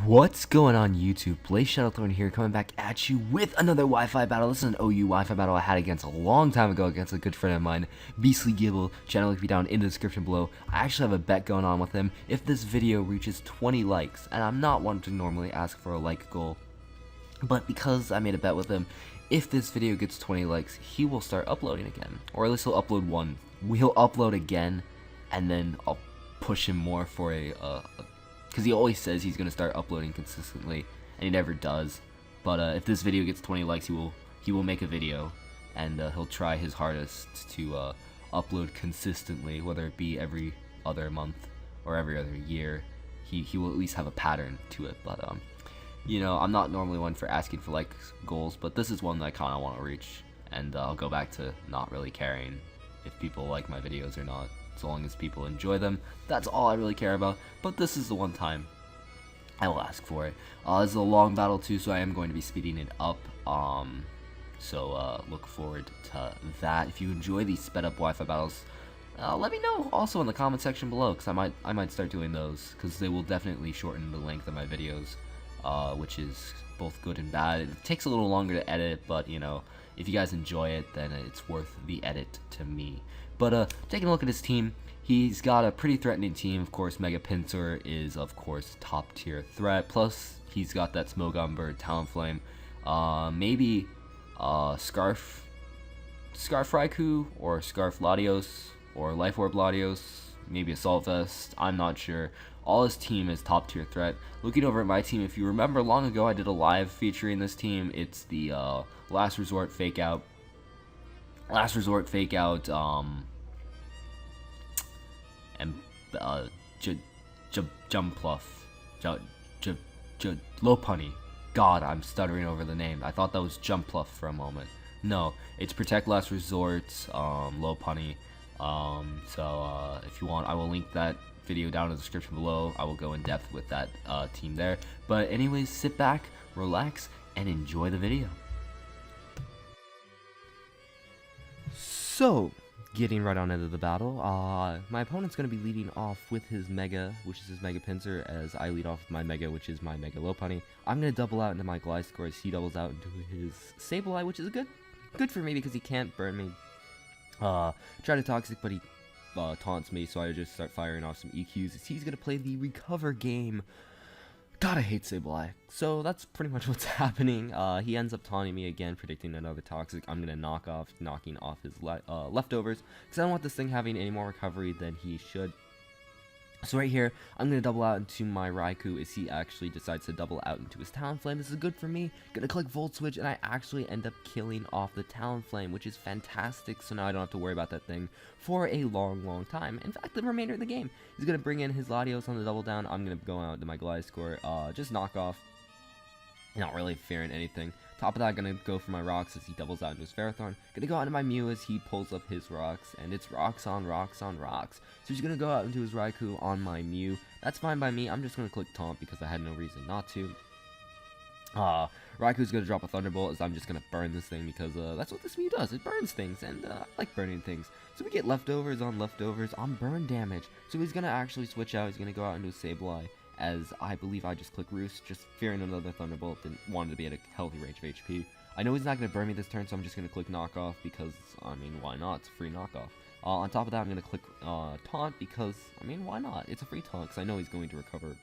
What's going on YouTube? Blaze Shadowthorn here, coming back at you with another Wi-Fi battle. This is an OU Wi-Fi battle I had against a long time ago against a good friend of mine, BeastlyGible. Channel will be down in the description below. I actually have a bet going on with him. If this video reaches 20 likes, and I'm not one to normally ask for a like goal, but because I made a bet with him, if this video gets 20 likes, he will start uploading again. Or at least he'll upload one. He'll upload again, and then I'll push him more for because he always says he's going to start uploading consistently, and he never does. But if this video gets 20 likes, he will make a video, and he'll try his hardest to upload consistently, whether it be every other month or every other year. He will at least have a pattern to it. But you know, I'm not normally one for asking for like goals, but this is one that I kind of want to reach, and I'll go back to not really caring if people like my videos or not. As long as people enjoy them, that's all I really care about. But this is the one time I will ask for it. This is a long battle too, so I am going to be speeding it up. So look forward to that. If you enjoy these sped up Wi-Fi battles, let me know also in the comment section below, because I might start doing those, because they will definitely shorten the length of my videos, which is both good and bad. It takes a little longer to edit, but you know, if you guys enjoy it, then it's worth the edit to me. But taking a look at his team, he's got a pretty threatening team. Of course, Mega Pinsir is, of course, top tier threat. Plus, he's got that Smogon Bird, Talonflame, maybe Scarf Raikou, or Scarf Latios, or Life Orb Latios, maybe Assault Vest. I'm not sure. All his team is top tier threat. Looking over at my team, if you remember long ago, I did a live featuring this team. It's the Last Resort Fake Out. And Jumpluff, Lopunny. God, I'm stuttering over the name. I thought that was Jumpluff for a moment. No, it's Protect Last Resort, Lopunny. So if you want, I will link that video down in the description below. I will go in depth with that team there. But anyways, sit back, relax, and enjoy the video. So, getting right on into the battle, my opponent's going to be leading off with his Mega, which is his Mega Pinsir, as I lead off with my Mega, which is my Mega Lopunny. I'm going to double out into my Gliscor as he doubles out into his Sableye, which is good for me because he can't burn me. Try to Toxic, but he taunts me, so I just start firing off some EQs as he's going to play the Recover game. God, I hate Sableye. So that's pretty much what's happening. He ends up taunting me again, predicting another Toxic. I'm going to knocking off his leftovers, because I don't want this thing having any more recovery than he should. So right here, I'm going to double out into my Raikou as he actually decides to double out into his Talonflame. This is good for me. Going to click Volt Switch, and I actually end up killing off the Talonflame, which is fantastic. So now I don't have to worry about that thing for a long time. In fact, the remainder of the game. He's going to bring in his Latios on the double down. I'm going to go out to my Gliscor, just knock off. Not really fearing anything. Top of that, gonna go for my rocks as he doubles out into his Ferrothorn. Gonna go out into my Mew as he pulls up his rocks, and it's rocks on rocks on rocks. So he's gonna go out into his Raikou on my Mew. That's fine by me. I'm just gonna click Taunt because I had no reason not to. Raikou's gonna drop a Thunderbolt as I'm just gonna burn this thing because that's what this Mew does. It burns things, and I like burning things. So we get leftovers on burn damage. So he's gonna actually switch out. He's gonna go out into his Sableye, as I believe I just click Roost, just fearing another Thunderbolt, and wanted to be at a healthy range of HP. I know he's not going to burn me this turn, so I'm just going to click Knock Off, because, I mean, why not? It's a free Knock Off. On top of that, I'm going to click Taunt, because, I mean, why not? It's a free taunt, because I know he's going to recover.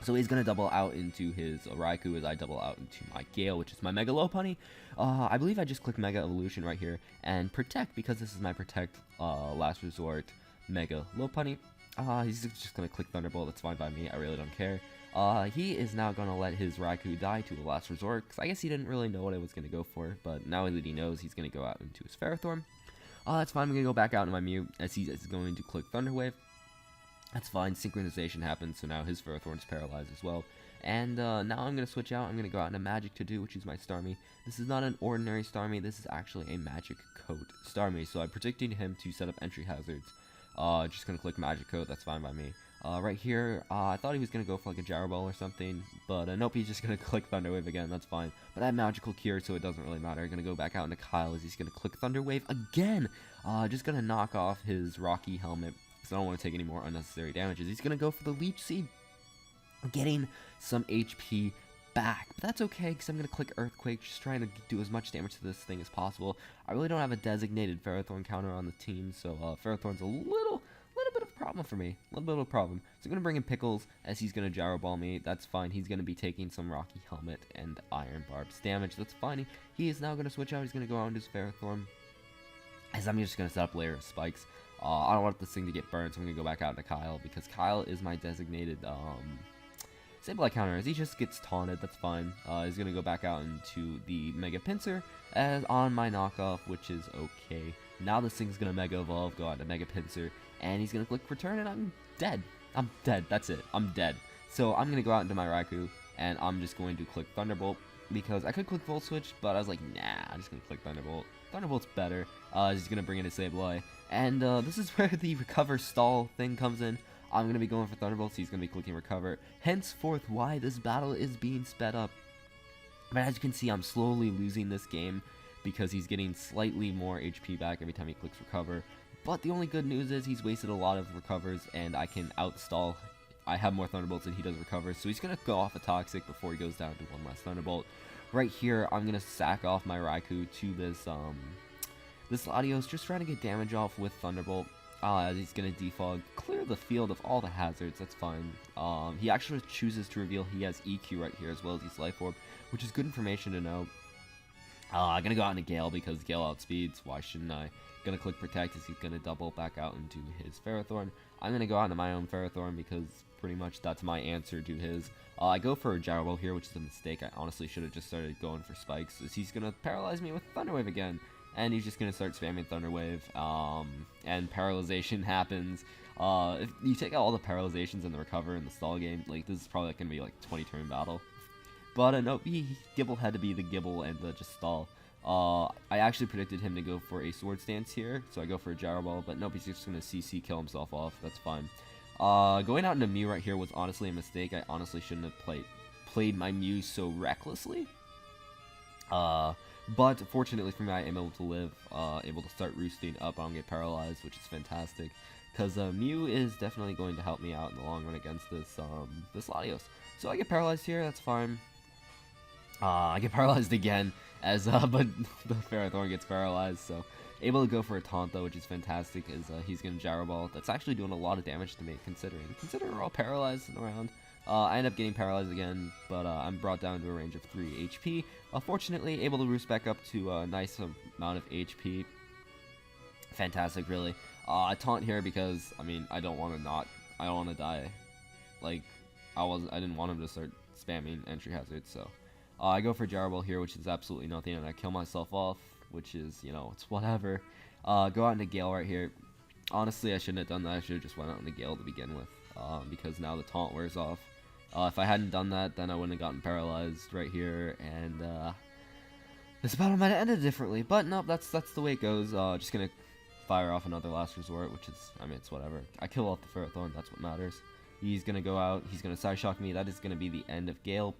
So he's going to double out into his Raikou as I double out into my Gale, which is my Mega Lopunny. I believe I just click Mega Evolution right here, and Protect, because this is my Protect Last Resort Mega Lopunny. He's just going to click Thunderbolt. That's fine by me. I really don't care. He is now going to let his Raikou die to a Last Resort, because I guess he didn't really know what I was going to go for, but now that he knows, he's going to go out into his Ferrothorn. That's fine. I'm going to go back out into my Mew as he is going to click Thunder Wave. That's fine. Synchronization happens, so now his Ferrothorn's paralyzed as well. And now I'm going to switch out. I'm going to go out into Magic to do, which is my Starmie. This is not an ordinary Starmie. This is actually a Magic Coat Starmie, so I'm predicting him to set up entry hazards. Just gonna click Magic Coat, that's fine by me. Right here, I thought he was gonna go for like a Gyro Ball or something, but nope, he's just gonna click Thunder Wave again, that's fine. But I have Magical Cure, so it doesn't really matter. Gonna go back out into Kyle as he's gonna click Thunder Wave again. Just gonna knock off his Rocky Helmet, because I don't want to take any more unnecessary damages. He's gonna go for the Leech Seed. getting some HP back. But that's okay, because I'm going to click Earthquake, just trying to do as much damage to this thing as possible. I really don't have a designated Ferrothorn counter on the team, so Ferrothorn's a little bit of a problem for me. A little bit of a problem. So I'm going to bring in Pickles, as he's going to Gyro Ball me. That's fine. He's going to be taking some Rocky Helmet and Iron Barbs damage. That's fine. He is now going to switch out. He's going to go out into his Ferrothorn, as I'm just going to set up a layer of spikes. I don't want this thing to get burned, so I'm going to go back out into Kyle, because Kyle is my designated Sableye counter. As he just gets taunted, that's fine. He's going to go back out into the Mega Pinsir as on my knockoff, which is okay. Now this thing's going to Mega Evolve, go out to Mega Pinsir, and he's going to click Return, and I'm dead. I'm dead. That's it. I'm dead. So I'm going to go out into my Raikou, and I'm just going to click Thunderbolt, because I could click Volt Switch, but I was like, nah, I'm just going to click Thunderbolt. Thunderbolt's better. He's going to bring in a Sableye. And this is where the recover stall thing comes in. I'm going to be going for Thunderbolts. He's going to be clicking recover. Henceforth, why this battle is being sped up. But as you can see, I'm slowly losing this game because he's getting slightly more HP back every time he clicks recover. But the only good news is he's wasted a lot of recovers, and I can outstall. I have more Thunderbolts than he does recover, so he's going to go off a Toxic before he goes down to one last Thunderbolt. Right here, I'm going to sack off my Raikou to this Latios, just trying to get damage off with Thunderbolt. As he's going to defog, clear the field of all the hazards, that's fine. He actually chooses to reveal he has EQ right here as well as his Life Orb, which is good information to know. I'm going to go out into Gale because Gale outspeeds, why shouldn't I? Going to click Protect as he's going to double back out into his Ferrothorn. I'm going to go out into my own Ferrothorn because pretty much that's my answer to his. I go for a Gyro Ball here, which is a mistake. I honestly should have just started going for Spikes, as he's going to paralyze me with Thunder Wave again. And he's just going to start spamming Thunder Wave, and paralyzation happens. If you take out all the paralyzations and the recover in the stall game, like, this is probably going to be like a 20-turn battle. But nope, Gible had to be the Gible and just stall. I actually predicted him to go for a Sword Stance here, so I go for a Gyro Ball, but nope, he's just going to CC kill himself off. That's fine. Going out into Mew right here was honestly a mistake. I honestly shouldn't have played my Mew so recklessly. But fortunately for me, I am able to live, able to start roosting up. I don't get paralyzed, which is fantastic, because Mew is definitely going to help me out in the long run against this Latios. So I get paralyzed here, that's fine. I get paralyzed again, as but the Ferrothorn gets paralyzed, so able to go for a taunt though, which is fantastic, as he's going to Gyro Ball. That's actually doing a lot of damage to me, considering we're all paralyzed around. I end up getting paralyzed again, but I'm brought down to a range of 3 HP. Fortunately, able to roost back up to a nice amount of HP. Fantastic, really. I taunt here because, I mean, I don't want to die. Like, I didn't want him to start spamming entry hazards, so. I go for Gyro Ball here, which is absolutely nothing, and I kill myself off, which is, you know, it's whatever. Go out into Gale right here. Honestly, I shouldn't have done that. I should have just went out into Gale to begin with, because now the taunt wears off. If I hadn't done that, then I wouldn't have gotten paralyzed right here, and this battle might have ended differently. But no, that's the way it goes. Just gonna fire off another last resort, which is, I mean, it's whatever. I kill off the Ferrothorn, that's what matters. He's gonna go out, he's gonna Side Shock me. That is gonna be the end of Gale,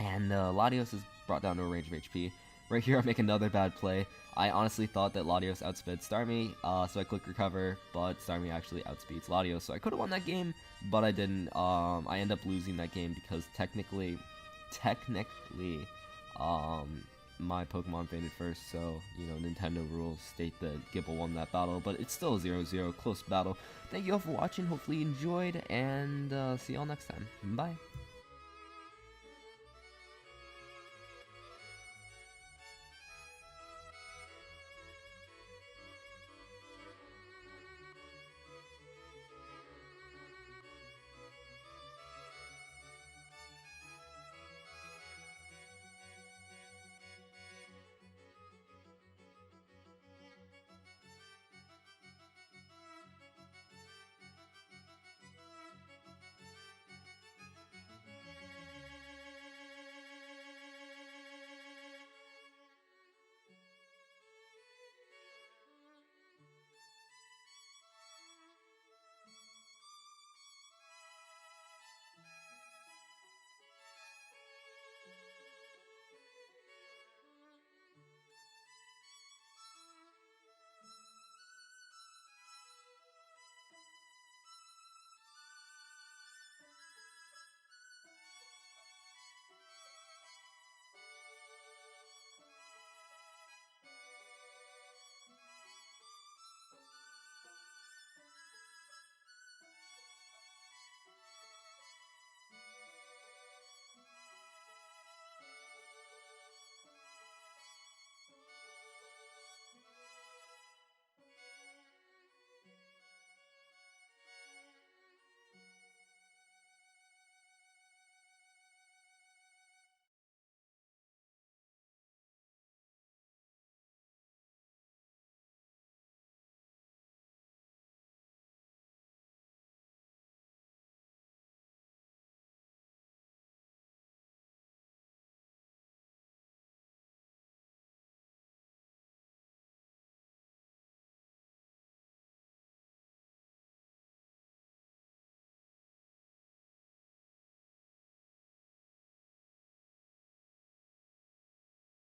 and Latios is brought down to a range of HP. Right here, I make another bad play. I honestly thought that Latios outsped Starmie, so I click recover, but Starmie actually outspeeds Latios, so I could have won that game, but I didn't. I end up losing that game because technically, my Pokemon faded first, so, you know, Nintendo rules state that Gible won that battle, but it's still a 0-0, close battle. Thank you all for watching, hopefully you enjoyed, and see y'all next time. Bye!